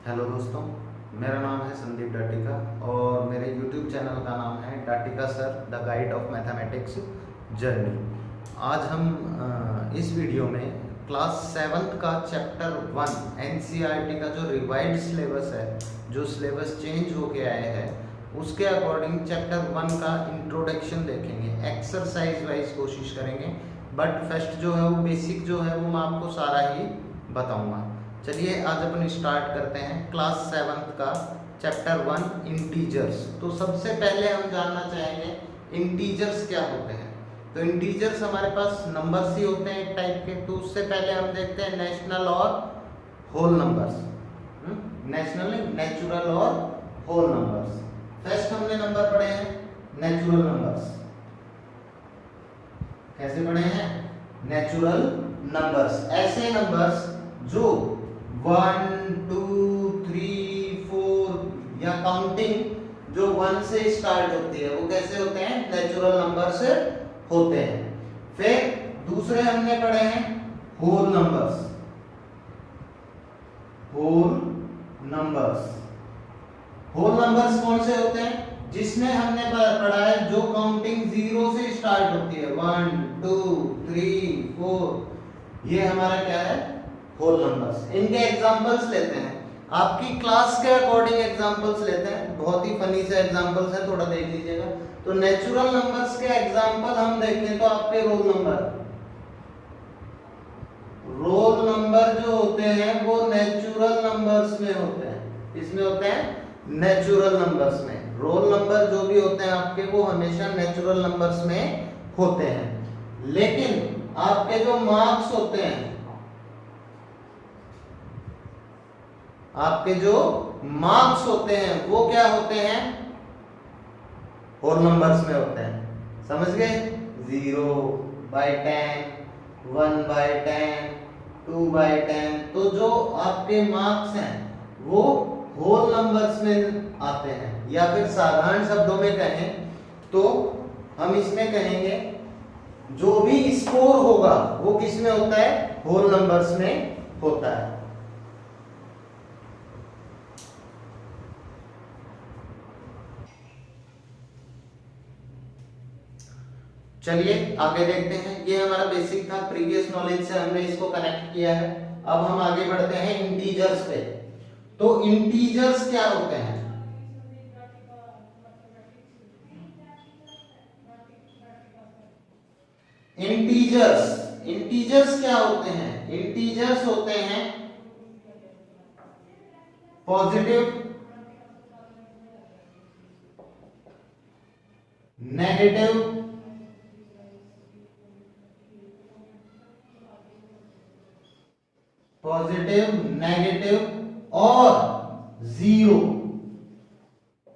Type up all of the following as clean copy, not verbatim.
Hello दोस्तों, मेरा नाम है संदीप डाटिका और मेरे YouTube चैनल का नाम है डाटिका sir the guide of mathematics journey. आज हम इस वीडियो में क्लास 7th का चैप्टर 1 NCERT का जो रिवाइज्ड सिलेबस है, जो सिलेबस चेंज होके आए हैं, उसके अकॉर्डिंग चैप्टर 1 का इंट्रोडक्शन देखेंगे। एक्सरसाइज वाइज कोशिश करेंगे, बट फर्स्ट जो है वो बेसिक जो है वो मैं आपको सारा ही बताऊंगा। चलिए आज अपन स्टार्ट करते हैं क्लास 7th का चैप्टर 1 इंटीजर्स। तो सबसे पहले हम जानना चाहेंगे इंटीजर्स क्या होते हैं। तो इंटीजर्स हमारे पास नंबर्स ही होते हैं एक टाइप के। तो उससे पहले हम देखते हैं नेशनल और होल नंबर्स। नेशनल नेचुरल और होल नंबर्स। फर्स्ट हमने नंबर पढ़े हैं नेचुरल नंबर्स। कैसे पढ़े हैं? नेचुरल नंबर्स, ऐसे नंबर्स जो 1 2 3 4 या काउंटिंग जो 1 से स्टार्ट होती है वो कैसे होते हैं? नेचुरल नंबर्स होते हैं। फिर दूसरे हमने पढ़े हैं whole numbers. Whole numbers, whole numbers कौन से होते हैं? जिसमें हमने पढ़ा है जो काउंटिंग 0 से स्टार्ट होती है, 1 2 3 4, ये हमारा क्या है? Whole numbers. इनके एग्जांपल्स लेते हैं, आपकी क्लास के अकॉर्डिंग एग्जांपल्स लेते हैं। बहुत ही फनी से एग्जांपल्स हैं, थोड़ा देख लीजिएगा। तो नेचुरल नंबर्स के एग्जांपल हम देखें तो आपके रोल नंबर जो होते हैं वो नेचुरल नंबर्स में होते हैं। इसमें होते हैं नेचुरल नंबर्स में। रोल नंबर जो भी होते हैं आपके वो हमेशा नेचुरल नंबर्स में होते हैं। लेकिन आपके जो मार्क्स होते हैं, आपके जो मार्क्स होते हैं वो क्या होते हैं? होल नंबर्स में होते हैं। समझ गए? 0/10, 1/10, 2/10। तो जो आपके मार्क्स हैं वो होल नंबर्स में आते हैं। या फिर साधारण शब्दों में कहें तो हम इसमें कहेंगे जो भी स्कोर होगा वो किस में होता है? होल नंबर्स में होता है। चलिए आगे देखते हैं। ये हमारा बेसिक था, प्रीवियस नॉलेज से हमने इसको कनेक्ट किया है। अब हम आगे बढ़ते हैं इंटीजर्स पे। तो इंटीजर्स क्या होते हैं? इंटीजर्स क्या होते हैं? इंटीजर्स होते हैं पॉजिटिव, नेगेटिव, पॉजिटिव, नेगेटिव और जीरो।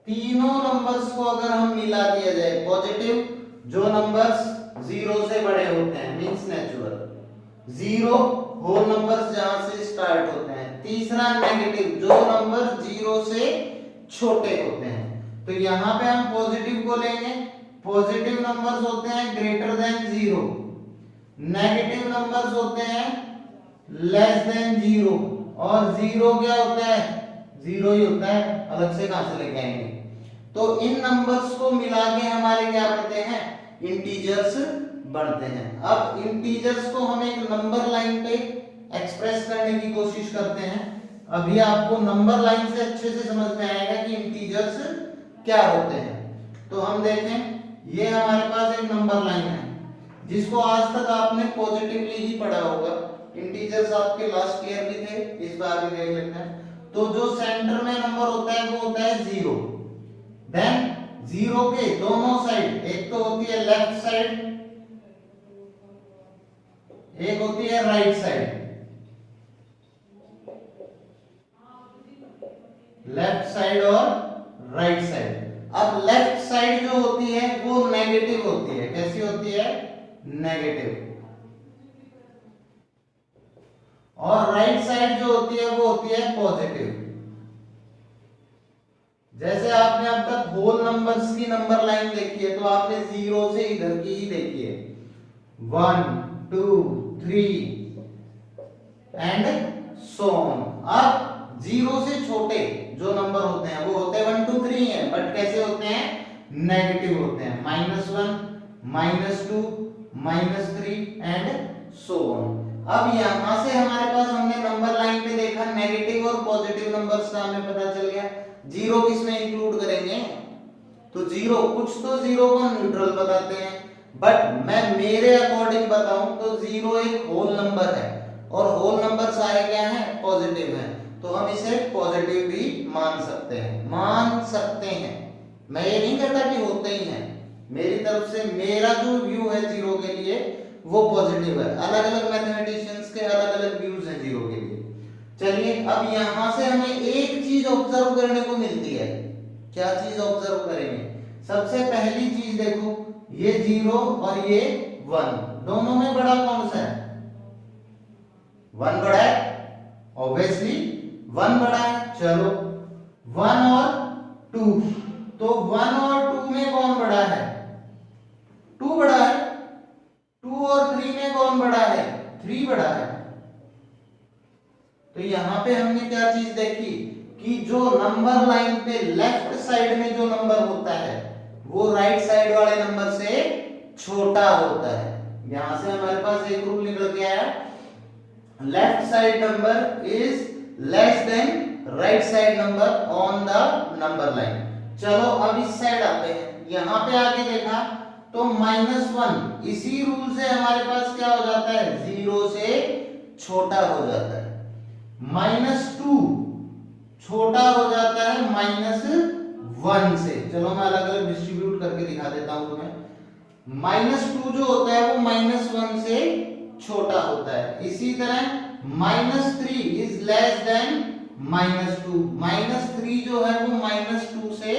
तीनों नंबर्स को अगर हम मिला दिया जाए, पॉजिटिव जो नंबर्स 0 से बड़े होते हैं मींस नेचुरल, 0 होल नंबर्स जहां से स्टार्ट होते हैं, तीसरा नेगेटिव जो नंबर 0 से छोटे होते हैं। तो यहां पे हम पॉजिटिव को लेंगे। पॉजिटिव नंबर्स होते हैं ग्रेटर देन 0, नेगेटिव नंबर्स होते हैं लेस देन 0 और 0 क्या होता है? 0 ही होता है, अलग से कहां से लेके आएंगे? तो इन नंबर्स को मिला के हमारे क्या बनते हैं? इंटीजर्स बनते हैं। अब इंटीजर्स को हम एक नंबर लाइन पे एक्सप्रेस करने की कोशिश करते हैं। अभी आपको नंबर लाइन से अच्छे से समझ में आएगा कि इंटीजर्स क्या होते हैं। तो हम देखें, ये हमारे पास एक नंबर लाइन है जिसको आज तक आपने पॉजिटिवली ही पढ़ा होगा। इंटीजर्स आपके लास्ट ईयर भी थे, इस बार भी देख लेते हैं। तो जो सेंटर में नंबर होता है वो होता है 0। देन 0 के दोनों साइड, एक तो होती है लेफ्ट साइड, एक होती है राइट साइड। लेफ्ट साइड और राइट साइड। अब लेफ्ट साइड जो होती है वो नेगेटिव होती है। कैसी होती है? नेगेटिव। और राइट साइड जो होती है वो होती है पॉजिटिव। जैसे आपने अब तक होल नंबर्स की नंबर लाइन देखी है तो आपने 0 से इधर की ही देखी है, 1 2 3 एंड सो ऑन। अब जीरो से छोटे जो नंबर होते हैं वो होते हैं 1 2 3 है, बट कैसे होते हैं, नेगेटिव होते हैं, -1 -2 -3 एंड सो ऑन। अब यहां से हमारे पास हमने नंबर लाइन पे देखा नेगेटिव और पॉजिटिव नंबर्स का हमें पता चल गया। जीरो किसमें इंक्लूड करेंगे, तो जीरो, कुछ तो जीरो को न्यूट्रल बताते हैं, बट मैं मेरे अकॉर्डिंग बताऊं तो जीरो एक होल नंबर है और होल नंबर सारे क्या हैं, पॉजिटिव हैं, तो हम इसे पॉजिटिव भी मान सकते हैं। मैं ये नहीं कहता कि होते ही हैं, मेरी तरफ से मेरा जो व्यू है जीरो के लिए वो पॉजिटिव है। अलग अलग मैथमेटिशियंस के अलग अलग व्यूज हैं जीरो के लिए। चलिए अब यहां से हमें एक चीज ऑब्जर्व करने को मिलती है। क्या चीज ऑब्जर्व करेंगे, सबसे पहली चीज देखो, ये जीरो और ये 1, दोनों में बड़ा कौन सा है, 1 बड़ा है, ऑब्वियसली 1 बड़ा है। चलो 1 और 2, तो 1 और 2 में कौन बड़ा है, 2 बड़ा है। 2 और 3 में कौन बड़ा है, 3 बड़ा है। तो यहां पे हमने क्या चीज देखी कि जो नंबर लाइन पे लेफ्ट साइड में जो नंबर होता है वो राइट साइड वाले नंबर से छोटा होता है। यहां से हमारे पास एक रूल निकल के आया, left side number is less than right side number on the number line. चलो अब इस साइड आते हैं, यहां पे आके देखा तो -1, इसी रूल से हमारे पास क्या हो जाता है, 0 से छोटा हो जाता है। -2 छोटा हो जाता है -1 से। चलो मैं अलग अलग डिस्ट्रीब्यूट करके दिखा देता हूं तुम्हें। -2 जो होता है वो -1 से छोटा होता है। इसी तरह -3 इज लेस देन -2, -3 जो है वो -2 से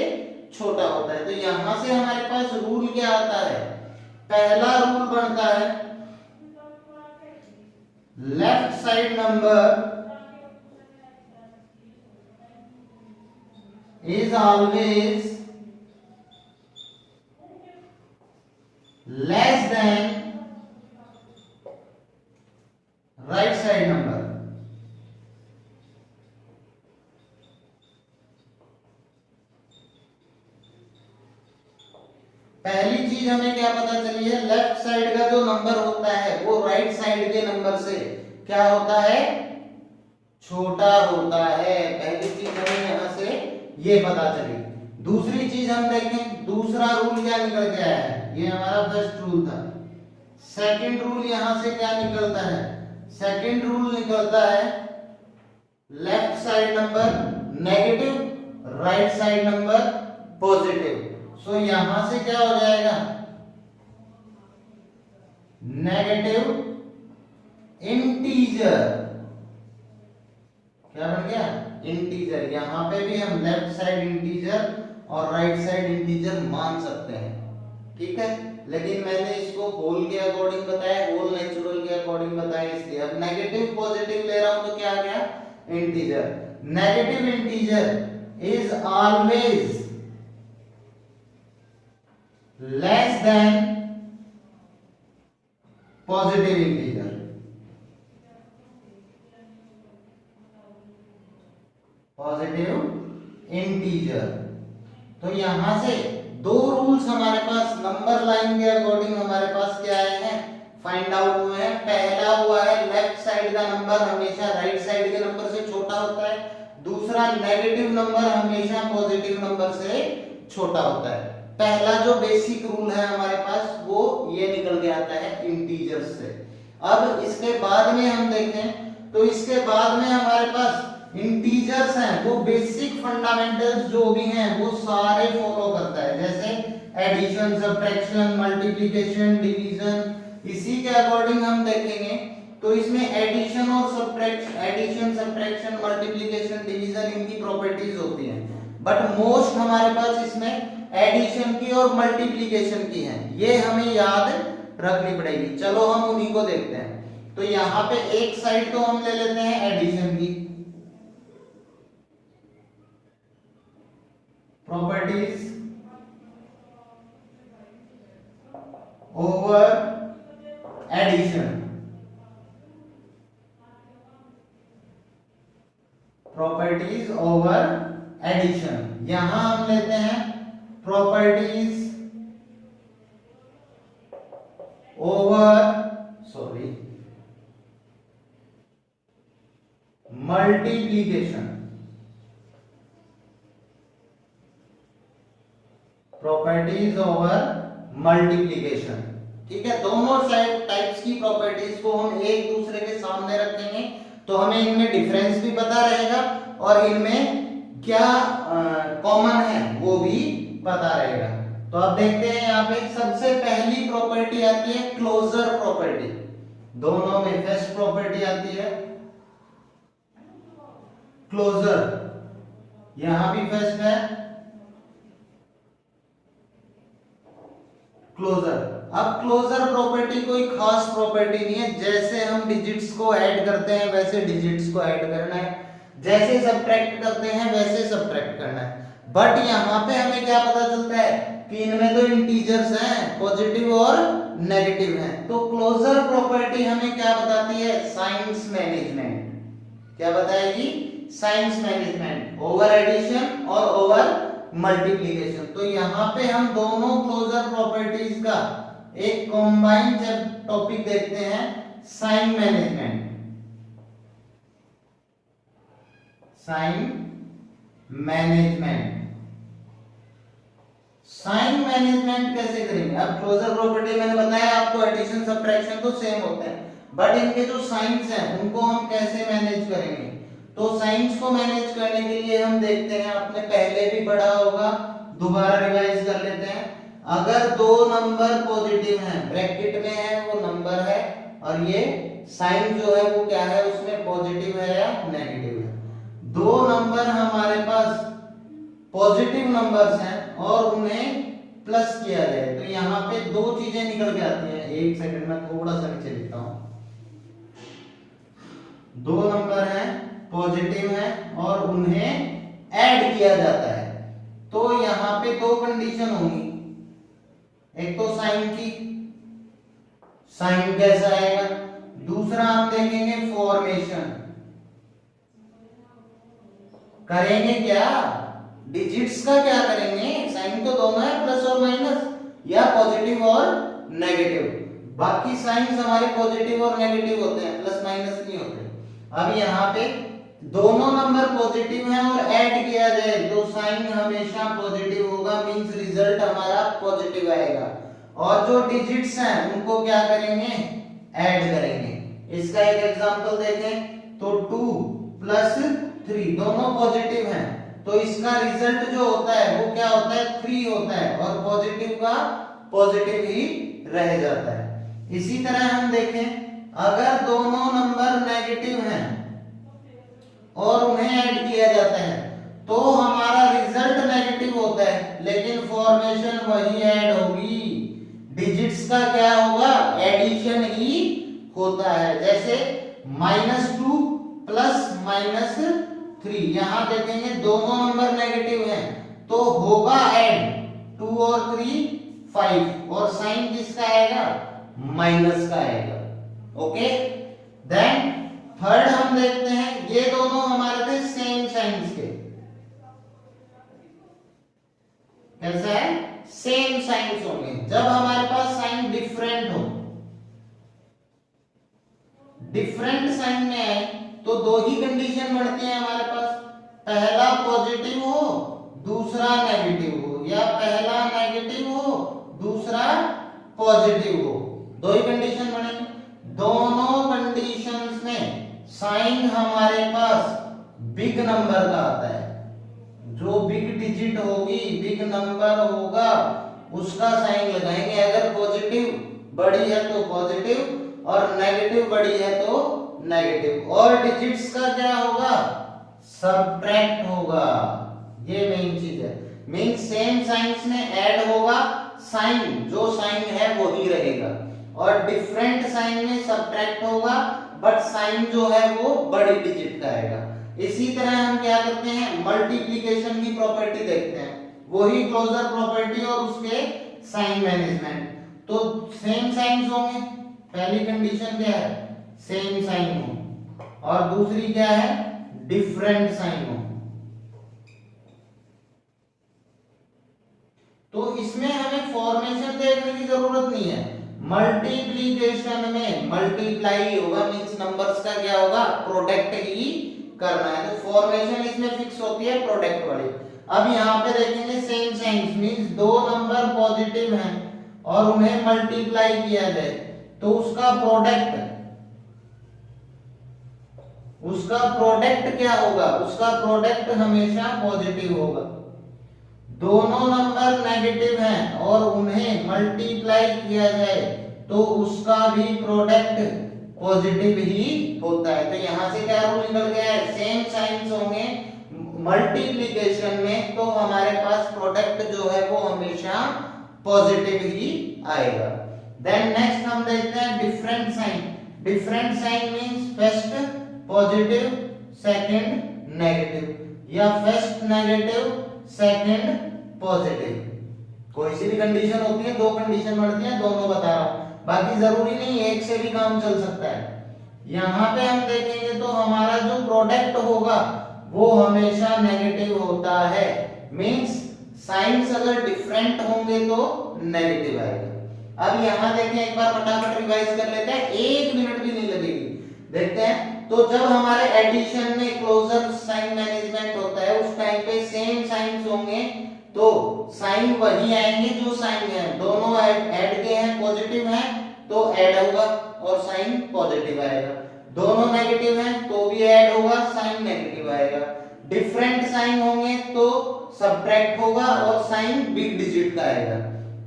छोटा होता है। तो यहां से हमारे पास रूल क्या आता है, पहला रूल बनता है left side number is always less than right side number। पहली चीज हमें क्या पता चली है, लेफ्ट साइड का जो नंबर होता है वो राइट साइड के नंबर से क्या होता है, छोटा होता है। पहली चीज हमें यहां से ये पता चली। दूसरी चीज हम देखें, दूसरा रूल क्या निकल के आया है, ये हमारा फर्स्ट रूल था। सेकंड रूल यहां से क्या निकलता है, सेकंड रूल निकलता है left side number negative, right side number positive. So यहां से क्या हो जाएगा, नेगेटिव इंटीजर, क्या बन गया, इंटीजर। यहां पे भी हम लेफ्ट साइड इंटीजर और राइट साइड इंटीजर मान सकते हैं, ठीक है। लेकिन मैंने इसको होल के अकॉर्डिंग बताया, होल नेचुरल के अकॉर्डिंग बताया, इसलिए अब नेगेटिव पॉजिटिव ले रहा हूं तो क्या आ गया, integer. Negative integer is always less than positive integer. Positive integer. तो यहां से दो रूल्स हमारे पास नंबर लाइन के अकॉर्डिंग हमारे पास क्या आए हैं, फाइंड आउट हुए हैं। पहला हुआ है लेफ्ट साइड का नंबर हमेशा राइट साइड के नंबर से छोटा होता है। दूसरा, नेगेटिव नंबर हमेशा पॉजिटिव नंबर से छोटा होता है। पहला जो बेसिक रूल है हमारे पास वो ये निकल के आता है इंटीजर्स से। अब इसके बाद में हम देखें तो इसके बाद में हमारे पास इंटीजर्स हैं, वो बेसिक फंडामेंटल्स जो भी हैं वो सारे फॉलो करता है, जैसे एडिशन, सब्ट्रैक्शन, मल्टीप्लिकेशन, डिवीजन। इसी के अकॉर्डिंग हम देखेंगे तो इसमें एडिशन और subtraction, addition, subtraction, multiplication, division, इनकी प्रॉपर्टीज होती हैं, बट मोस्ट हमारे पास इसमें एडिशन की और मल्टीप्लिकेशन की है, ये हमें याद रखनी पड़ेगी। चलो हम उन्हीं को देखते हैं। तो यहाँ पे एक साइड तो हम ले लेते हैं एडिशन की properties over addition. Properties over addition. यहां हम लेते हैं properties over multiplication. Properties over multiplication, ठीक है। दोनों टाइप्स की प्रॉपर्टीज को हम एक दूसरे के सामने रखेंगे तो हमें इनमें डिफरेंस भी पता रहेगा और इनमें क्या कॉमन है वो भी पता रहेगा। तो अब देखते हैं यहाँ पे सबसे पहली प्रॉपर्टी आती है क्लोजर प्रॉपर्टी। दोनों में फर्स्ट प्रॉपर्टी आती है क्लोजर, यहां भी फर्स्ट है क्लोजर। अब क्लोजर प्रॉपर्टी कोई खास प्रॉपर्टी नहीं है, जैसे हम डिजिट्स को ऐड करते हैं वैसे डिजिट्स को ऐड करना है, जैसे सब्ट्रैक्ट करते हैं वैसे सब्ट्रैक्ट करना है। बट यहाँ पे हमें क्या पता चलता है कि इनमें तो इंटीजर्स हैं, पॉजिटिव और नेगेटिव हैं। तो क्लोजर प्रॉपर्टी हमें क्या बताती है, साइंस मैनेजमेंट। क्या बताएगी, साइंस मैनेजमेंट ओवर एडिशन और ओवर मल्टीप्लिकेशन। तो यहाँ पे हम दोनों क्लोजर प्रॉपर्टीज का एक कॉम्बाइंड टॉपिक देखते हैं, sign management. Sign management, sign management कैसे करेंगे। अब क्लोजर प्रॉपर्टी मैंने बताया आपको, एडिशन सब्ट्रैक्शन तो सेम होते हैं, बट इनके जो साइंस हैं उनको हम कैसे मैनेज करेंगे। तो साइंस को मैनेज करने के लिए हम देखते हैं, आपने पहले भी पढ़ा होगा, दोबारा रिवाइज कर लेते हैं। अगर दो नंबर पॉजिटिव हैं, ब्रैकेट में है वो नंबर है और ये साइन जो है वो क्या है, उसमें पॉजिटिव है या नेगेटिव है। दो नंबर हमारे पास पॉजिटिव नंबर्स हैं और उन्हें प्लस किया जाए तो यहाँ पे दो चीजें निकल के आती हैं। एक सेकंड में थोड़ा सा नीचे लिखता हूं। दो नंबर हैं पॉजिटिव हैं और उन्हें ऐड किया जाता है तो यहाँ पे दो कंडीशन होंगी। एक तो साइन की, साइन कैसा आएगा, दूसरा हम देखेंगे फॉर्मेशन। करेंगे क्या, डिजिट्स का क्या करेंगे, साइन तो दोनों है, प्लस और माइनस या पॉजिटिव और नेगेटिव। बाकी साइंस हमारे पॉजिटिव और नेगेटिव होते हैं, प्लस माइनस नहीं होते। अब यहाँ पे दोनों नंबर पॉजिटिव हैं और ऐड किया जाए तो साइन हमेशा पॉजिटिव होगा, मींस रिजल्ट हमारा पॉजिटिव आएगा। और जो डिजिट्स हैं उनको क्या करेंगे, ऐड करेंगे। इसका एक एग्जांपल देखें तो 2 प्लस 3 दोनों पॉजिटिव हैं तो इसका रिजल्ट जो होता है वो क्या होता है, 3 होता है और पॉजिटिव का पॉजिटिव ही रह जाता है। इसी तरह हम देखें, अगर दोनों नंबर नेगेटिव हैं और उन्हें ऐड किया जाता है तो हमारा रिजल्ट नेगेटिव होता है लेकिन फॉर्मेशन वही ऐड होगी। डिजिट्स का क्या होगा, एडिशन ही होता है। जैसे -2 प्लस -3, यहां देखेंगे दोनों नंबर नेगेटिव हैं तो होगा ऐड 2 और 3 5 और साइन किसका आएगा, माइनस का आएगा। ओके, देन थर्ड हम देखते हैं, ये दोनों हमारे थे सेम साइंस के। कैसा है, सेम साइंस होंगे। जब हमारे पास साइन डिफरेंट हो, डिफरेंट साइन में आए तो दो ही कंडीशन बढ़ती है हमारे पास, पहला पॉजिटिव हो दूसरा नेगेटिव हो, या पहला नेगेटिव हो दूसरा पॉजिटिव हो, दो ही कंडीशन बनेगी। दोनों कंडीशंस में साइन हमारे पास बिग नंबर का आता है। जो बिग डिजिट होगी, बिग नंबर होगा, उसका साइन लगाएंगे। अगर पॉजिटिव बड़ी है तो पॉजिटिव और नेगेटिव बड़ी है तो नेगेटिव। और डिजिट्स का क्या होगा, सब्ट्रैक्ट होगा। ये मेन चीज है, मीन सेम साइंस में ऐड होगा, साइन जो साइन है वो ही रहेगा, और डिफरेंट साइन में सब्ट्रैक्ट होगा बट साइन जो है वो बड़ी डिजिट का आएगा। इसी तरह हम क्या करते हैं, मल्टीप्लिकेशन की प्रॉपर्टी देखते हैं, वही क्लोजर प्रॉपर्टी और उसके साइन मैनेजमेंट। तो सेम साइंस होंगे, पहली कंडीशन क्या है, सेम साइन हो, और दूसरी क्या है, डिफरेंट साइन हो। तो इसमें हमें फॉर्मेशन देखने की जरूरत नहीं है, मल्टीप्लीकेशन में मल्टीप्लाई होगा, मींस नंबर्स का क्या होगा, प्रोडक्ट ही करना है। तो फॉर्मेशन इसमें फिक्स होती है प्रोडक्ट वाली। अब यहाँ पे देखेंगे सेम साइंस, मींस दो नंबर पॉजिटिव हैं और उन्हें मल्टीप्लाई किया जाए तो उसका प्रोडक्ट क्या होगा, उसका प्रोडक्ट हमेशा पॉजिटिव होगा। दोनों नंबर नेगेटिव हैं और उन्हें मल्टीप्लाई किया जाए तो उसका भी प्रोडक्ट पॉजिटिव ही होता है। तो यहां से क्या रूल निकल गया है, सेम साइंस होंगे मल्टीप्लिकेशन में तो हमारे पास प्रोडक्ट जो है वो हमेशा पॉजिटिव ही आएगा। देन नेक्स्ट हम देखते हैं different sign. Different sign means first positive second negative या फर्स्ट नेगेटिव सेकंड पॉजिटिव। कोई सी भी कंडीशन होती है, दो कंडीशन बढ़ती है, दोनों बता रहा हूं, बाकी जरूरी नहीं एक से भी काम चल सकता है। यहां पे हम देखेंगे तो हमारा जो प्रोडक्ट होगा वो हमेशा नेगेटिव होता है, मींस साइंस अगर डिफरेंट होंगे तो नेगेटिव आएगा। अब यहां देखें, एक बार फटाफट रिवाइज कर लेते हैं, 1 मिनट भी नहीं लगेगी। देखते हैं, तो जब हमारे एडिशन में क्लोजर साइन मैनेजमेंट होता है उस टाइम पे सेम साइंस होंगे तो साइन वही आएंगे जो साइन है, दोनों ऐड के हैं पॉजिटिव हैं तो ऐड होगा और साइन पॉजिटिव आएगा, दोनों नेगेटिव हैं तो भी ऐड होगा, साइन नेगेटिव आएगा। डिफरेंट साइन होंगे तो सब्ट्रैक्ट होगा और साइन बिग डिजिट का आएगा।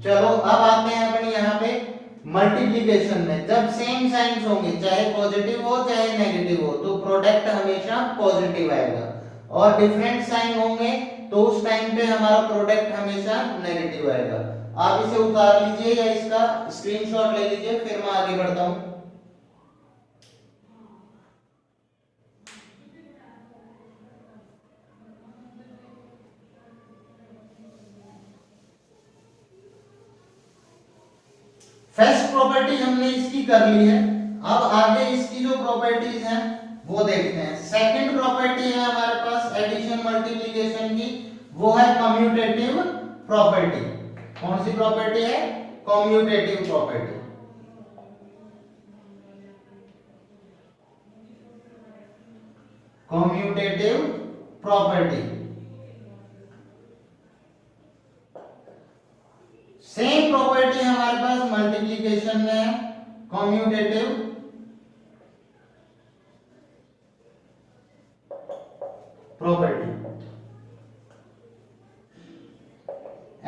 चलो अब आते हैं अपन यहाँ पे मल्टीप्लिकेशन में। जब सेम साइंस होंगे, चाहे पॉजिटिव हो चाहे नेगेटिव हो, तो प्रोडक्ट हमेशा पॉजिटिव आएगा, और डिफरेंट साइन होंगे तो उस टाइम पे हमारा प्रोडक्ट हमेशा नेगेटिव आएगा। आप इसे उतार लीजिए या इसका स्क्रीनशॉट ले लीजिए, फिर मैं आगे बढ़ता हूं। फर्स्ट प्रॉपर्टी हमने इसकी कर ली है, अब आगे इसकी जो प्रॉपर्टीज हैं वो देखते हैं। सेकंड प्रॉपर्टी है हमारे पास एडिशन मल्टीप्लिकेशन की, वो है कम्यूटेटिव प्रॉपर्टी। कौन सी प्रॉपर्टी है, commutative property. Commutative property same property हमारे पास मल्टीप्लिकेशन में है, कम्यूटेटिव प्रॉपर्टी।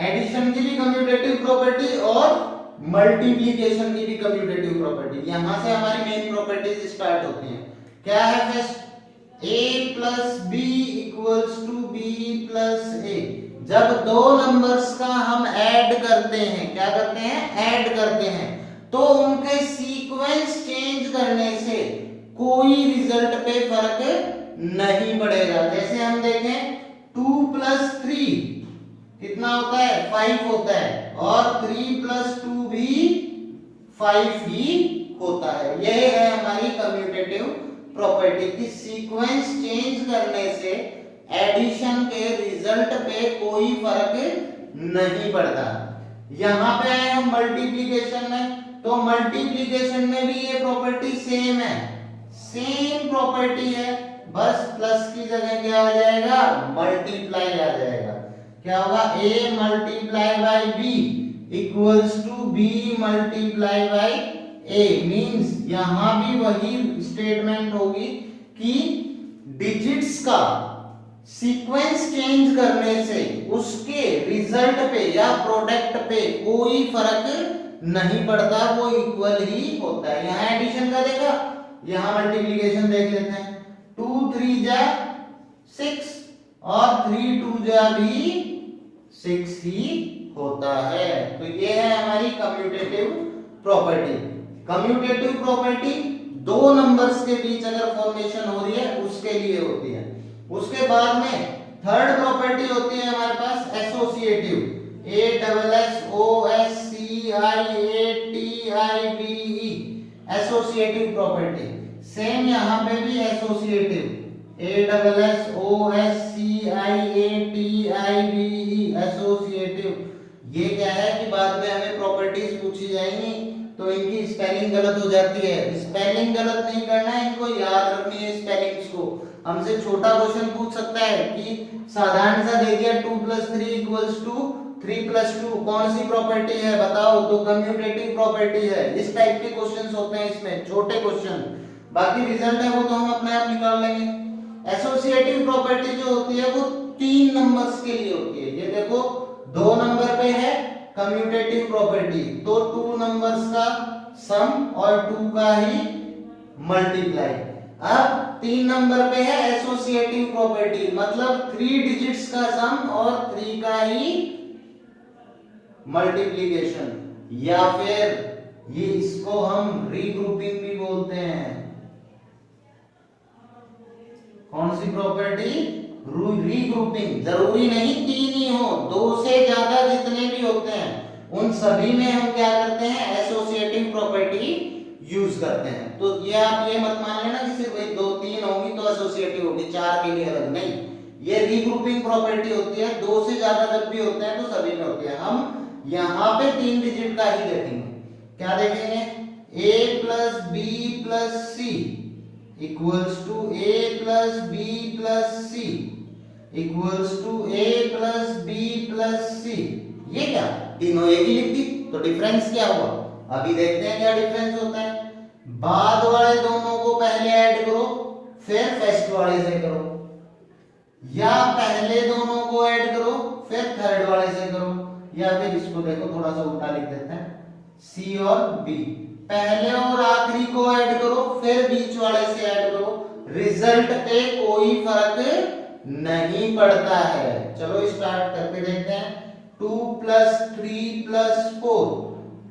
एडिशन की भी कम्यूटेटिव प्रॉपर्टी और मल्टीप्लिकेशन की भी कम्यूटेटिव प्रॉपर्टी। यहां से हमारी मेन प्रॉपर्टीज स्टार्ट होती हैं। क्या है first, a plus B equals to B plus A. जब दो नंबर्स का हम ऐड करते हैं, क्या करते हैं, ऐड करते हैं, तो उनके सीक्वेंस चेंज करने से कोई रिजल्ट पे फर्क नहीं पड़ेगा। जैसे हम देखें 2 प्लस 3 कितना होता है, 5 होता है, और 3 प्लस 2 भी 5 ही होता है। यह है हमारी कम्यूटेटिव प्रॉपर्टी की सीक्वेंस चेंज करने से एडिशन के रिजल्ट पे कोई फर्क नहीं पड़ता। यहां पे आए हम मल्टीप्लिकेशन में, तो मल्टीप्लिकेशन में भी ये प्रॉपर्टी सेम है, सेम प्रॉपर्टी है, बस प्लस की जगह क्या आ जाएगा, मल्टीप्लाई आ जाएगा। क्या होगा, a multiply by b equals to b multiply by a। Means यहां भी वही स्टेटमेंट होगी कि डिजिट्स का सीक्वेंस चेंज करने से उसके रिजल्ट पे या प्रोडक्ट पे कोई फर्क नहीं पड़ता, वो इक्वल ही होता है। यहां एडिशन का देखा, यहां मल्टीप्लिकेशन देख लेते हैं। 2 3 जा 6 और 3 2 जा भी 6 ही होता है। तो ये है हमारी कम्यूटेटिव प्रॉपर्टी। कम्यूटेटिव प्रॉपर्टी दो नंबर्स के बीच अगर फॉर्मेशन हो रही है उसके लिए होती है। उसके बाद में थर्ड प्रॉपर्टी होती है हमारे पास एसोसिएटिव, एसोसिएटिव प्रॉपर्टी। सेम यहां पे भी एसोसिएटिव, ASSOCIATIVE एसोसिएटिव। ये क्या है कि बाद में हमें प्रॉपर्टीज पूछी जाएंगी तो इनकी स्पेलिंग गलत हो जाती है। स्पेलिंग गलत नहीं करना है, इनको याद रखनी है स्पेलिंग्स को। हमसे छोटा क्वेश्चन पूछ सकता है कि साधारण सा दे दिया 2 + 3 = 3 + 2, कौन सी प्रॉपर्टी है बताओ, तो कम्यूटेटिव प्रॉपर्टी है। इस टाइप के क्वेश्चंस होते हैं इसमें, छोटे क्वेश्चन। बाकी रिजल्ट है वो तो हम अपने आप निकाल लेंगे। एसोसिएटिव प्रॉपर्टी जो होती है वो 3 नंबर्स के लिए होती है। ये देखो 2 नंबर पे है कम्यूटेटिव प्रॉपर्टी, तो 2 नंबर्स का सम और 2 का ही मल्टीप्लाई। अब 3 नंबर पे है एसोसिएटिव प्रॉपर्टी, मतलब 3 डिजिट्स का सम और 3 का ही मल्टीप्लिकेशन, या फिर ये इसको हम रीग्रुपिंग भी बोलते हैं। कौन सी प्रॉपर्टी? रीग्रुपिंग। जरूरी नहीं 3 ही हो, 2 से ज्यादा जितने भी होते हैं उन सभी में हम क्या करते हैं, एसोसिएटिव प्रॉपर्टी यूज करते हैं। तो ये आप ये मत मान लेना कि सिर्फ 2 3 होगी तो एसोसिएटिव होगी, 4 के लिए अलग नहीं। ये रीग्रुपिंग प्रॉपर्टी होती है, 2 से ज्यादा जब भी होते हैं तो सभी में होती है। हम यहाँ पे 3 डिजिट का ही देखेंगे। क्या देखेंगे? a + b + c equals to a + b + c equals to a + b + c। ये क्या तीनों एक ही लिख दी, तो डिफरेंस क्या हुआ? अभी देखते हैं क्या डिफरेंस होता है। बाद वाले दोनों को पहले ऐड करो फिर फर्स्ट वाले से करो, या पहले दोनों को ऐड करो फिर थर्ड वाले से करो, या फिर इसको देखो थोड़ा सा उल्टा लिख देते हैं, सी और बी, पहले और आखिरी को ऐड करो फिर बीच वाले से ऐड करो, रिजल्ट पे कोई फर्क नहीं पड़ता है। चलो स्टार्ट करके देखते हैं। 2 + 3 + 4,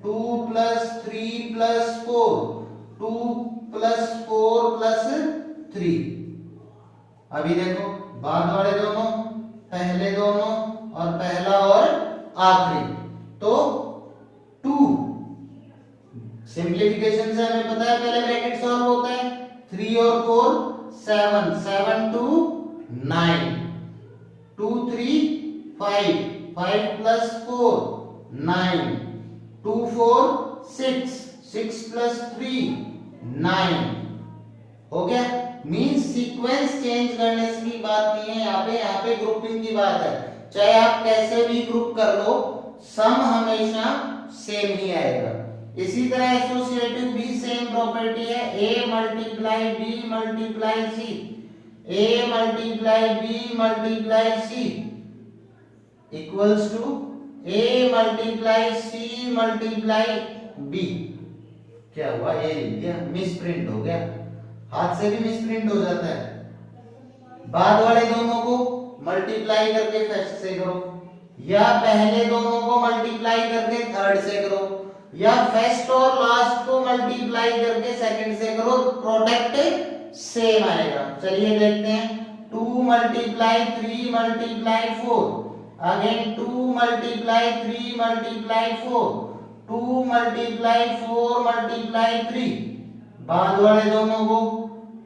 2 + 3 + 4, 2 + 4 + 3। अभी देखो बाद वाले दोनों, पहले दोनों और पहला और आखिरी, तो 2 सिंप्लीफिकेशन से हमें पता है पहले ब्रैकेट सॉल्व होता है। 3 और 4 7, 7 2 9, 2 3 5, 5 + 4 9, 2 4 6, 6 + 3 9। हो गया। मींस सीक्वेंस चेंज करने की बात नहीं है यहाँ पे ग्रुपिंग की बात है। चाहे आप कैसे भी ग्रुप कर लो, सम हमेशा सेम ही आएगा। इसी तरह एसोसिएटिव भी सेम प्रॉपर्टी है, a × b × c, a × b × c equals to a × c × b। क्या हुआ? ये लिख दिया, मिसप्रिंट हो गया, हाथ से भी मिसप्रिंट हो जाता है। बाद वाले दोनों को मल्टीप्लाई करके फर्स्ट से करो, या पहले दोनों को मल्टीप्लाई करके थर्ड से करो, या फर्स्ट और लास्ट को मल्टीप्लाई करके सेकंड से करो, प्रोडक्ट सेम आएगा। चलिए देखते हैं। 2 × 3 × 4, अगेन 2 × 3 × 4, 2 × 4 × 3। बाद वाले दोनों को,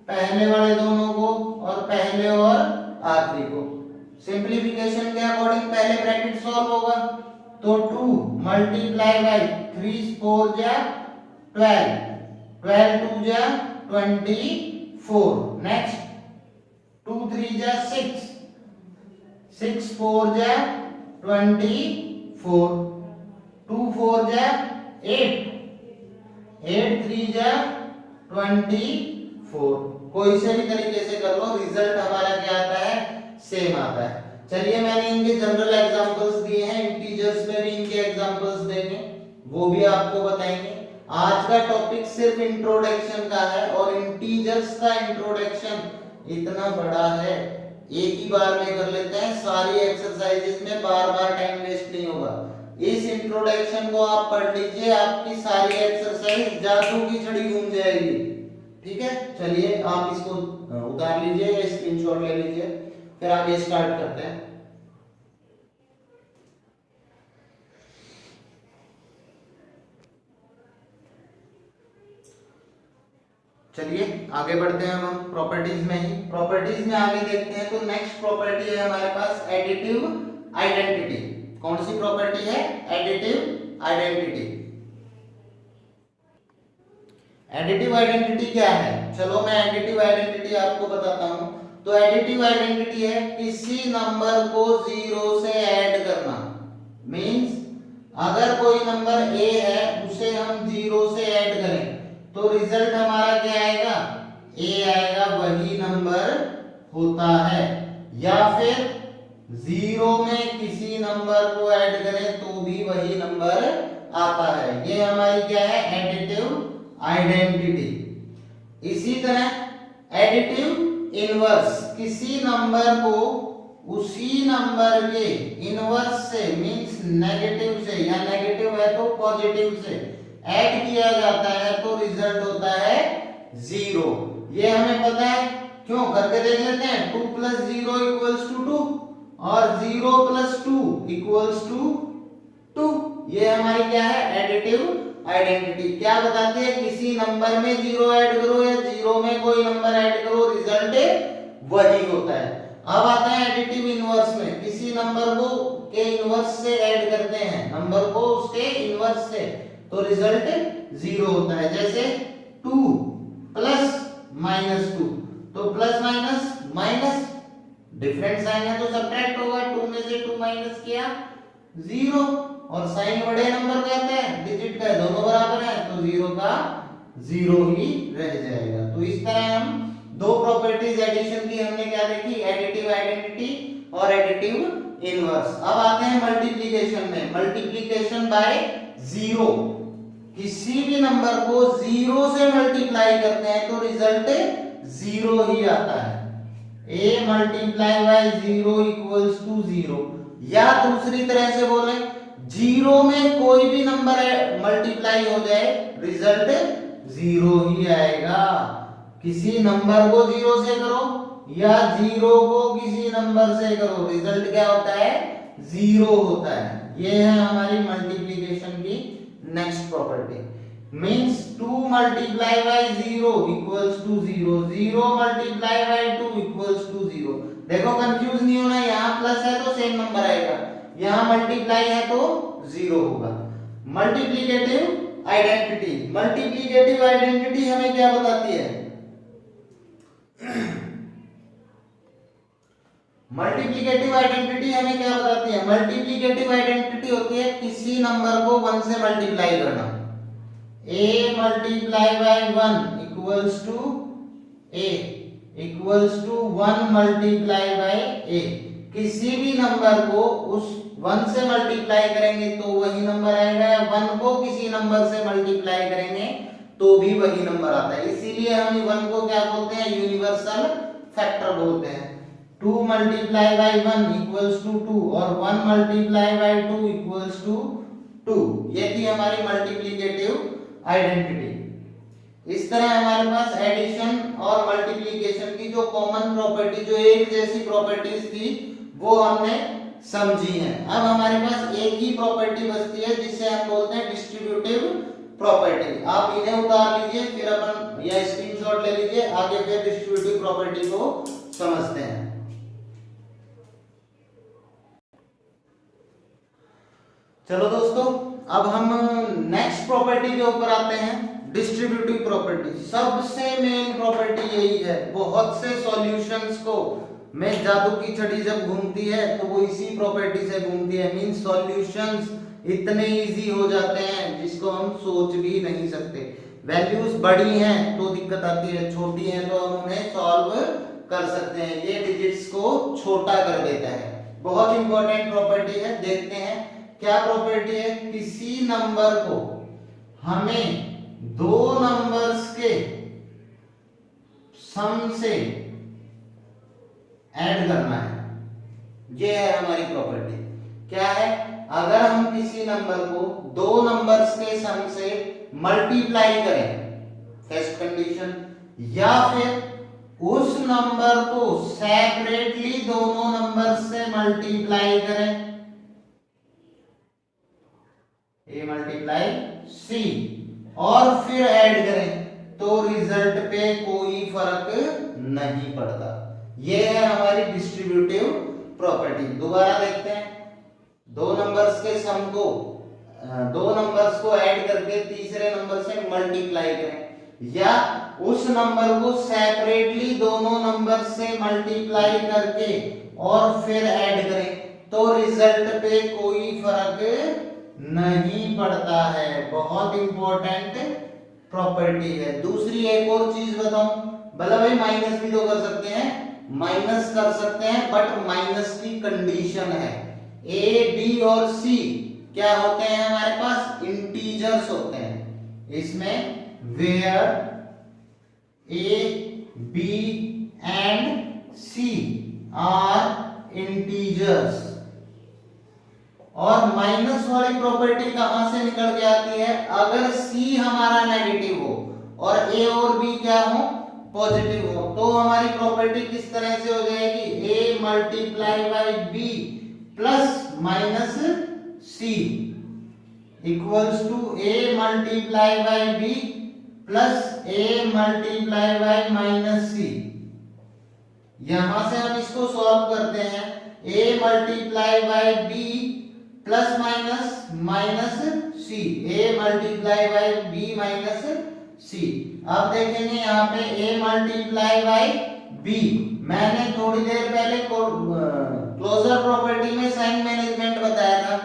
पहले वाले दोनों को और पहले और आखिरी को। सिंप्लीफिकेशन के अकॉर्डिंग पहले ब्रैकेट सॉल्व होगा, तो 2 × 3 4 जा 12, 12 2 जा 24, नेक्स्ट 2 3 जा 6, 6 4 जा 24, 2 4 जा 8, 8 3 जा 24। कोई से भी तरीके से कर लो, रिजल्ट हमारा क्या आता है? सेम आता है। चलिए मैंने इनके जनरल एग्जांपल्स दिए हैं, इंटीजर्स में भी इनके एग्जांपल्स देंगे, वो भी आपको बताएंगे। आज का टॉपिक सिर्फ इंट्रोडक्शन का है, और इंटीजर्स का इंट्रोडक्शन इतना बड़ा है, एक ही बार में कर लेते हैं सारी एक्सरसाइजेस में, बार बार टाइम वेस्ट नहीं होगा। इस इंट्रोडक्शन को आप पढ़ लीजिए, आपकी सारी एक्सरसाइज जादू की छड़ी घूम जाएगी। ठीक है, चलिए आप इसको उतार लीजिए या स्क्रीनशॉट ले लीजिए, फिर आगे स्टार्ट करते हैं। चलिए आगे बढ़ते हैं हम प्रॉपर्टीज में ही। प्रॉपर्टीज में आगे देखते हैं तो नेक्स्ट प्रॉपर्टी है हमारे पास एडिटिव आइडेंटिटी। कौन सी प्रॉपर्टी है? Additive identity. एडिटिव आइडेंटिटी क्या है? चलो मैं एडिटिव आइडेंटिटी आपको बताता हूं। तो एडिटिव आइडेंटिटी है किसी नंबर को जीरो से ऐड करना। मींस अगर कोई नंबर ए है उसे हम जीरो से ऐड करें तो रिजल्ट हमारा क्या आएगा? ए आएगा, वही नंबर होता है। या फिर जीरो में किसी नंबर को ऐड करें तो भी वही नंबर आता है। ये हमारी क्या है? Additive identity. इसी तरह एडिटिव इनवर्स, किसी नंबर को उसी नंबर के इनवर्स से मींस नेगेटिव से, या नेगेटिव है तो पॉजिटिव से ऐड किया जाता है तो रिजल्ट होता है जीरो। ये हमें पता है, क्यों करके देख लेते हैं। 2 + 0 = 2 और 0 + 2 = 2। ये हमारी क्या है? Additive identity. क्या बताती है? किसी नंबर में जीरो ऐड करो या जीरो में कोई नंबर ऐड करो, रिजल्ट वही होता है। अब आता है एडिटिव इनवर्स में, किसी नंबर को के इनवर्स से ऐड करते हैं, नंबर को उसके इनवर्स से, तो रिजल्ट जीरो होता है। जैसे 2 + -2, तो plus minus minus, different sign है तो सब्ट्रैक्ट होगा। 2 में से 2 माइनस किया 0, और साइन बड़े नंबर का है, डिजिट का है, दोनों बराबर है तो 0 का 0 ही रह जाएगा। तो इस तरह हम दो प्रॉपर्टीज एडिशन की हमने क्या देखी? एडिटिव आइडेंटिटी और एडिटिव इनवर्स। अब आते हैं मल्टीप्लिकेशन में। मल्टीप्लिकेशन बाय जीरो, किसी भी नंबर को जीरो से मल्टीप्लाई करते हैं तो रिजल्ट जीरो ही आता है। a multiply by zero equals to zero. या दूसरी तरह से बोले, जीरो में कोई भी नंबर मल्टीप्लाई हो जाए रिजल्ट जीरो ही आएगा। किसी नंबर को जीरो से करो या जीरो को किसी नंबर से करो, रिजल्ट क्या होता है? जीरो होता है। ये है हमारी मल्टीप्लिकेशन की next property. Means 2 multiply by 0 equals to 0, 0 multiply by 2 equals to 0। देखो कंफ्यूज नहीं होना, यहाँ प्लस है तो सेम नंबर आएगा, यहाँ मल्टीप्लाई है तो 0 होगा। मल्टीप्लिकेटिव आइडेंटिटी, मल्टीप्लिकेटिव आइडेंटिटी हमें क्या बताती है? मल्टीप्लिकेटिव आइडेंटिटी हमें क्या बताती है? मल्टीप्लिकेटिव आइडेंटिटी होती है किसी नंबर को 1 से मल्टीप्लाई करना। a multiply by 1 equals to a equals to 1 multiply by a। किसी भी नंबर को उस 1 से मल्टीप्लाई करेंगे तो वही नंबर आएगा, या 1 को किसी नंबर से मल्टीप्लाई करेंगे तो भी वही नंबर आता है। इसीलिए हम 1 को क्या बोलते हैं? यूनिवर्सल फैक्टर बोलते हैं। 2 मल्टीप्लाई बाय 1 इक्वल्स टू 2 और 1 मल्टीप्लाई बाय 2 इक्वल्स टू 2। ये थी हमारी मल्टीप्लिकेटिव आइडेंटिटी। इस तरह हमारे पास एडिशन और मल्टीप्लिकेशन की जो कॉमन प्रॉपर्टी, जो एक जैसी प्रॉपर्टीज थी, वो हमने समझी है। अब हमारे पास एक ही प्रॉपर्टी बचती है जिसे हम बोलते हैं डिस्ट्रीब्यूटिव प्रॉपर्टी। आप इन्हें उतार लीजिए, फिर अपन या स्क्रीनशॉट ले लीजिए, आगे फिर डिस्ट्रीब्यूटिव प्रॉपर्टी को समझते हैं। चलो दोस्तों, अब हम नेक्स्ट प्रॉपर्टी के ऊपर आते हैं, डिस्ट्रीब्यूटिव प्रॉपर्टी। सबसे मेन प्रॉपर्टी यही है। बहुत से सॉल्यूशंस को में जादू की छड़ी जब घूमती है तो वो इसी प्रॉपर्टी से घूमती है। मींस सॉल्यूशंस इतने इजी हो जाते हैं जिसको हम सोच भी नहीं सकते। वैल्यूज बड़ी हैं तो दिक्कत आती है, छोटी हैं तो हम उन्हें सॉल्व कर सकते हैं। ये डिजिट्स को छोटा कर देता है। बहुत इंपॉर्टेंट प्रॉपर्टी है, देखते हैं क्या प्रॉपर्टी है। किसी नंबर को हमें दो नंबर्स के सम से ऐड करना है। ये है हमारी प्रॉपर्टी। क्या है? अगर हम किसी नंबर को दो नंबर्स के सम से मल्टीप्लाई करें, फर्स्ट कंडीशन, या फिर उस नंबर को सेपरेटली दोनों नंबर से मल्टीप्लाई करें, A मल्टीप्लाई C, और फिर ऐड करें, तो रिजल्ट पे कोई फर्क नहीं पड़ता। ये है हमारी डिस्ट्रीब्यूटिव प्रॉपर्टी। दोबारा देखते हैं, दो नंबर्स के सम को, दो नंबर्स को ऐड करके तीसरे नंबर से मल्टीप्लाई करें, या उस नंबर को सेपरेटली दोनों नंबर से मल्टीप्लाई करके और फिर ऐड करें, तो रिजल्ट पे कोई फर्क नहीं पड़ता है। बहुत इंपॉर्टेंट प्रॉपर्टी है। दूसरी एक और चीज बताऊं, भला भाई माइनस भी तो कर सकते हैं, माइनस कर सकते हैं, बट माइनस की कंडीशन है ए बी और सी क्या होते हैं हमारे पास, इंटीजर्स होते हैं। इसमें where A B and C are integers. और माइनस वाली प्रॉपर्टी कहां से निकल के आती है, अगर सी हमारा नेगेटिव हो और ए और बी क्या हो, पॉजिटिव हो, तो हमारी प्रॉपर्टी किस तरह से हो जाएगी, A multiply by B plus minus C equals to A multiply by B plus A multiply by minus C. यहां से हम इसको सॉल्व करते हैं, A multiply by B plus minus minus C, A multiply by B minus C. अब देखेंगे यहाँ पे a मल्टीप्लाई बाई b, मैंने थोड़ी देर पहले क्लोजर प्रॉपर्टी में साइन मैनेजमेंट बताया था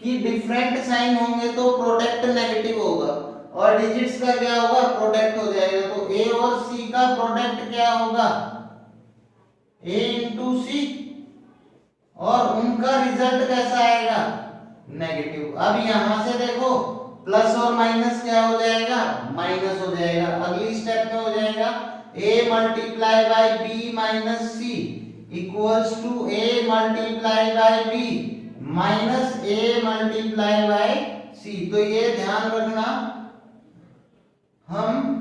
कि डिफरेंट साइन होंगे तो प्रोडक्ट नेगेटिव होगा और डिजिट्स का क्या होगा, प्रोडक्ट हो जाएगा। तो a और c का प्रोडक्ट क्या होगा, a इंटू सी, और उनका रिजल्ट कैसा आएगा, नेगेटिव। अब यहां से देखो प्लस और माइनस क्या हो जाएगा, माइनस हो जाएगा। अगली स्टेप में हो जाएगा a multiply by B minus C equals to a multiply by B minus a multiply by C. तो ये ध्यान रखना, हम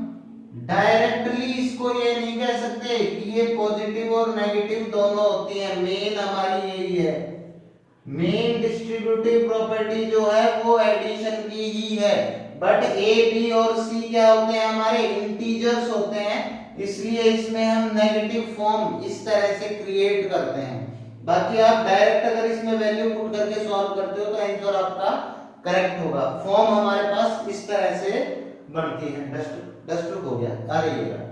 डायरेक्टली इसको ये नहीं कह सकते कि ये पॉजिटिव और नेगेटिव दोनों होती है। मेन हमारी यही है, मेन डिस्ट्रीब्यूटिव प्रॉपर्टी जो है वो एडिशन की ही है, बट ए बी और सी क्या होते हैं, हमारे इंटीजर्स होते हैं, इसलिए इसमें हम नेगेटिव फॉर्म इस तरह से क्रिएट करते हैं। बाकी आप डायरेक्ट अगर इसमें वैल्यू पुट करके सॉल्व करते हो तो आंसर आपका करेक्ट होगा। फॉर्म हमारे पास इस तरह से बनती है। डस्ट हो गया, आ रही है।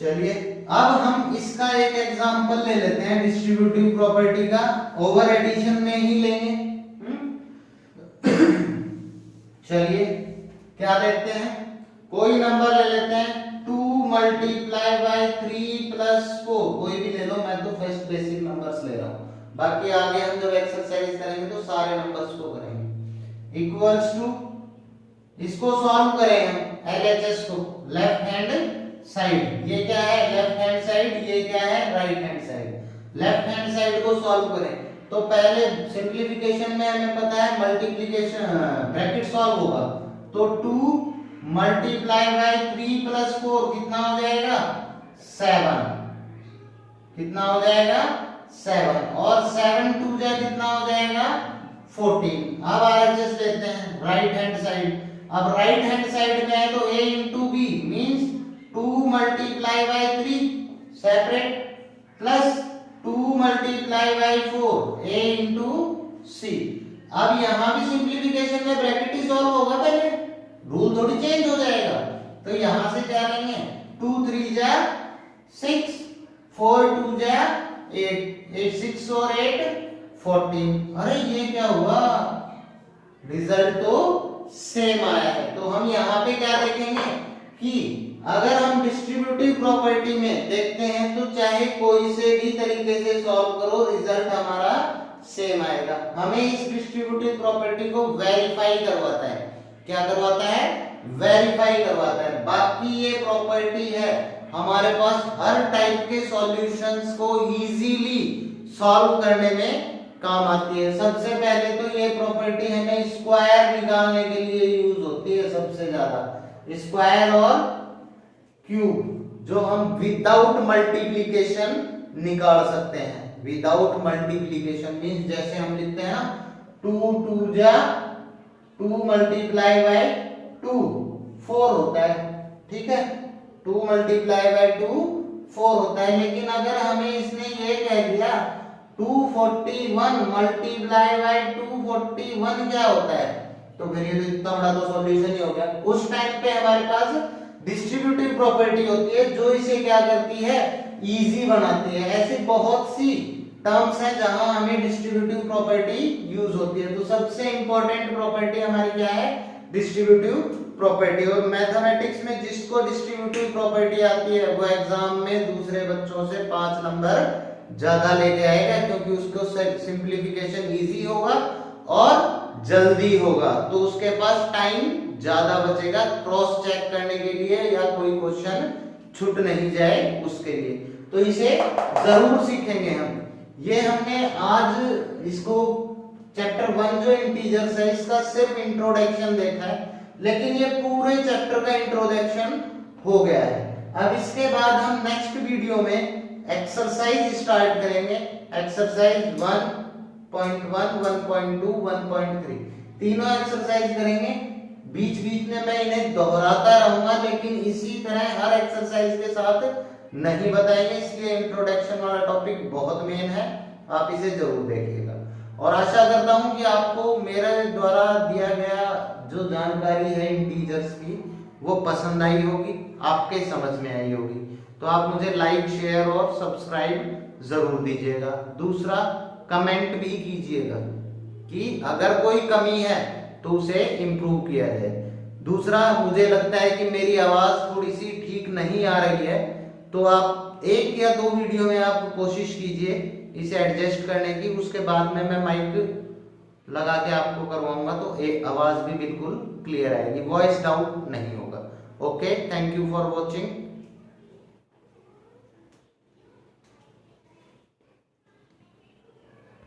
चलिए अब हम इसका एक एग्जांपल ले लेते हैं डिस्ट्रीब्यूटिव प्रॉपर्टी का, ओवर एडिशन में ही लेंगे। चलिए क्या देखते हैं, कोई नंबर ले लेते हैं 2 मल्टीप्लाई बाई 3 प्लस 4, कोई भी ले लो, मैं तो फर्स्ट बेसिक नंबर्स ले रहा हूं, बाकी आगे हम जब एक्सरसाइज करेंगे तो सारे नंबर्स को करेंगे। इक्वल्स टू, इसको सॉल्व करें हम एलएचएस को, लेफ्ट हैंड साइड, ये क्या है लेफ्ट हैंड साइड, ये क्या है right hand side. Left hand side को सॉल्व करें तो पहले सिंपलीफिकेशन में हमें पता है मल्टीप्लिकेशन ब्रैकेट सॉल्व होगा, तो 2 मल्टीप्लाई बाई 3 प्लस 4 कितना हो जाएगा 7, कितना हो जाएगा 7, और 7 2 जा कितना हो जाएगा 14। अब आरएचएस लेते हैं राइट हैंड साइड। अब राइट हैंड साइड में है तो a into B means 2 multiply by 3 separate plus 2 multiply by 4 a into C. अब यहां भी सिंपलीफिकेशन में ब्रैकेट ही सॉल्व होगा, पहले रूल थोड़ी चेंज हो जाएगा। तो यहां से क्या लेंगे 2 3 जा 6, 4 2 जा 8, 8 6 और 8 14। अरे ये क्या हुआ, रिजल्ट तो सेम आया है। तो हम यहाँ पे क्या देखेंगे कि अगर हम डिस्ट्रीब्यूटिव प्रॉपर्टी में देखते हैं तो चाहे कोई से भी तरीके से सॉल्व करो रिजल्ट हमारा सेम आएगा। हमें इस डिस्ट्रीब्यूटिव प्रॉपर्टी को वेरीफाई करवाता है, क्या करवाता है वेरीफाई करवाता है। बाकी ये प्रॉपर्टी है हमारे पास हर टाइप के सॉल्यूशंस को इजीली सॉल्व करने में काम आती है। सबसे पहले तो ये प्रॉपर्टी हमें स्क्वायर निकालने के लिए यूज होती है, सबसे ज्यादा स्क्वायर और क्यूब, जो हम विदाउट मल्टीप्लिकेशन निकाल सकते हैं। विदाउट मल्टीप्लिकेशन मींस जैसे हम लिखते हैं ना 2 2 जा 2 मल्टीप्लाई बाय 2 4 होता है, ठीक है, 2 मल्टीप्लाई बाय 2 4 होता है। लेकिन अगर हमें इसने ये कह दिया 241 मल्टीप्लाई बाय 241 क्या होता है, तो फिर ये तो इतना बड़ा तो सॉल्यूशन ही हो गया। उस टाइम पे हमारे पास डिस्ट्रीब्यूटिव प्रॉपर्टी होती है जो इसे क्या करती है, इजी बनाती है। ऐसी बहुत सी टर्म्स हैं जहां हमें डिस्ट्रीब्यूटिव प्रॉपर्टी यूज होती है। तो सबसे इंपॉर्टेंट प्रॉपर्टी हमारी क्या है, डिस्ट्रीब्यूटिव प्रॉपर्टी। और मैथमेटिक्स में जिसको डिस्ट्रीब्यूटिव प्रॉपर्टी आती है वो एग्जाम में दूसरे बच्चों से 5 नंबर ज्यादा लेके आएगा, क्योंकि उसको सिंप्लीफिकेशन इजी होगा और जल्दी होगा, तो उसके पास टाइम ज्यादा बचेगा क्रॉस चेक करने के लिए या कोई क्वेश्चन छूट नहीं जाए उसके लिए। तो इसे जरूर सीखेंगे हम। ये हमने आज इसको चैप्टर 1 जो इंटीजर्स है इसका सिर्फ इंट्रोडक्शन देखा है, लेकिन ये पूरे चैप्टर का इंट्रोडक्शन हो गया है। अब इसके बाद हम नेक्स्ट वीडियो में एक्सरसाइज स्टार्ट करेंगे। एक्सरसाइज 1.1, 1.2, 1.3 तीनों एक्सरसाइज करेंगे। बीच बीच में मैं इन्हें दोहराता रहूंगा, लेकिन इसी तरह हर एक्सरसाइज के साथ नहीं बताएंगे, इसलिए इंट्रोडक्शन वाला टॉपिक बहुत मेन है, आप इसे जरूर देखिएगा। और आशा करता हूं कि आपको मेरे द्वारा दिया गया जो जानकारी है इंटीजर्स की वो पसंद आई होगी, आपके समझ में आई होगी। तो आप मुझे लाइक, शेयर और सब्सक्राइब जरूर दीजिएगा। दूसरा, कमेंट भी कीजिएगा कि अगर कोई कमी है तो उसे इम्प्रूव किया जाए। दूसरा, मुझे लगता है कि मेरी आवाज थोड़ी सी ठीक नहीं आ रही है, तो आप 1 या 2 वीडियो में आप कोशिश कीजिए इसे एडजस्ट करने की। उसके बाद में मैं माइक लगा के आपको करवाऊंगा, तो एक आवाज भी बिल्कुल क्लियर आएगी, वॉइस डाउट नहीं होगा। Okay, thank you for watching.